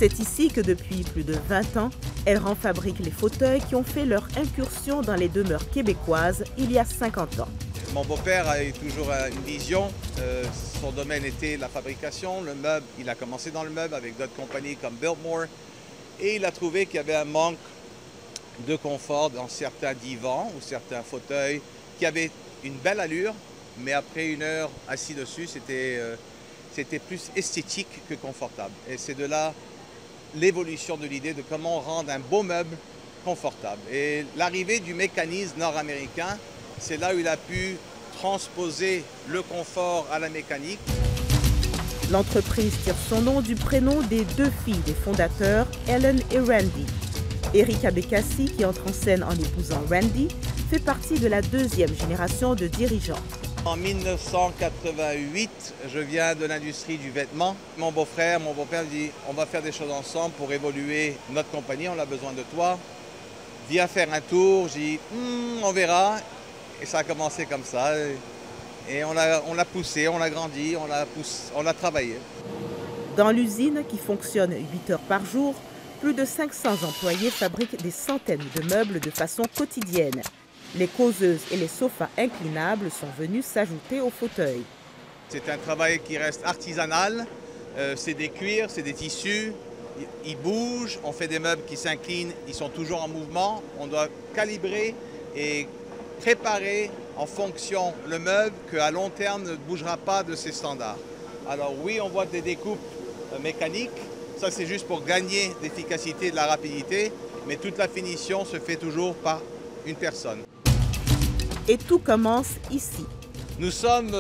C'est ici que depuis plus de 20 ans, Elran fabrique les fauteuils qui ont fait leur incursion dans les demeures québécoises il y a 50 ans. Mon beau-père a eu toujours une vision. Son domaine était la fabrication, le meuble. Il a commencé dans le meuble avec d'autres compagnies comme Biltmore. Et il a trouvé qu'il y avait un manque de confort dans certains divans ou certains fauteuils qui avaient une belle allure, mais après une heure assis dessus, c'était plus esthétique que confortable. Et c'est de là l'évolution de l'idée de comment rendre un beau meuble confortable. Et l'arrivée du mécanisme nord-américain, c'est là où il a pu transposer le confort à la mécanique. L'entreprise tire son nom du prénom des deux filles des fondateurs, Ellen et Randy. Erika Bekassi, qui entre en scène en épousant Randy, fait partie de la deuxième génération de dirigeants. En 1988, je viens de l'industrie du vêtement. Mon beau-père dit « On va faire des choses ensemble pour évoluer notre compagnie, on a besoin de toi. Viens faire un tour. » J'ai dit « On verra. » Et ça a commencé comme ça. Et on l'a poussé, on l'a grandi, on l'a travaillé. Dans l'usine, qui fonctionne 8 heures par jour, plus de 500 employés fabriquent des centaines de meubles de façon quotidienne. Les causeuses et les sofas inclinables sont venus s'ajouter aux fauteuils. C'est un travail qui reste artisanal. C'est des cuirs, c'est des tissus. Ils bougent, on fait des meubles qui s'inclinent, ils sont toujours en mouvement. On doit calibrer et préparer en fonction le meuble qu'à long terme ne bougera pas de ses standards. Alors oui, on voit des découpes mécaniques. Ça, c'est juste pour gagner d'efficacité et de la rapidité. Mais toute la finition se fait toujours par une personne. Et tout commence ici. Nous sommes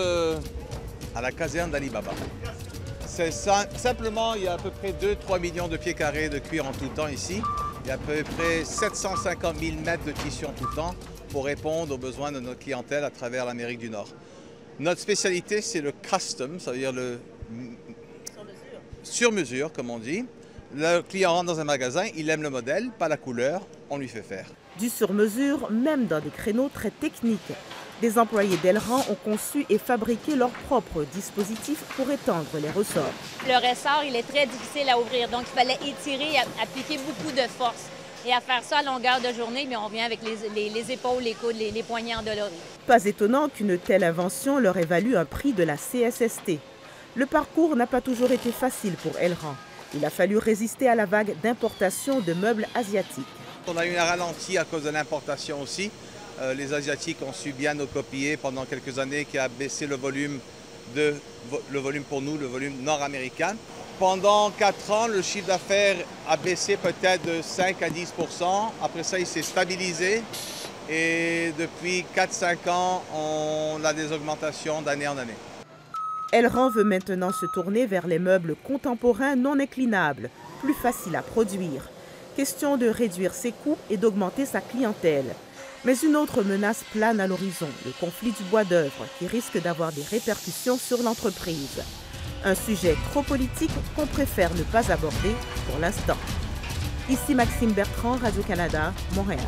à la caserne d'Alibaba. Simplement, il y a à peu près 2-3 millions de pieds carrés de cuir en tout temps ici. Il y a à peu près 750 000 mètres de tissu en tout temps pour répondre aux besoins de notre clientèle à travers l'Amérique du Nord. Notre spécialité, c'est le custom, ça veut dire le sur-mesure, comme on dit. Le client rentre dans un magasin, il aime le modèle, pas la couleur, on lui fait faire. Du sur-mesure, même dans des créneaux très techniques. Des employés d'Elran ont conçu et fabriqué leur propre dispositif pour étendre les ressorts. Le ressort, il est très difficile à ouvrir, donc il fallait étirer, appliquer beaucoup de force. Et à faire ça à longueur de journée, mais on vient avec les épaules, les coudes, les poignets endoloris. Pas étonnant qu'une telle invention leur ait valu un prix de la CSST. Le parcours n'a pas toujours été facile pour Elran. Il a fallu résister à la vague d'importation de meubles asiatiques. On a eu un ralenti à cause de l'importation aussi. Les Asiatiques ont su bien nous copier pendant quelques années, qui a baissé le volume pour nous, le volume nord-américain. Pendant 4 ans, le chiffre d'affaires a baissé peut-être de 5 à 10 %. Après ça, il s'est stabilisé. Et depuis 4-5 ans, on a des augmentations d'année en année. Elran veut maintenant se tourner vers les meubles contemporains non inclinables, plus faciles à produire. Question de réduire ses coûts et d'augmenter sa clientèle. Mais une autre menace plane à l'horizon, le conflit du bois d'œuvre, qui risque d'avoir des répercussions sur l'entreprise. Un sujet trop politique qu'on préfère ne pas aborder pour l'instant. Ici Maxime Bertrand, Radio-Canada, Montréal.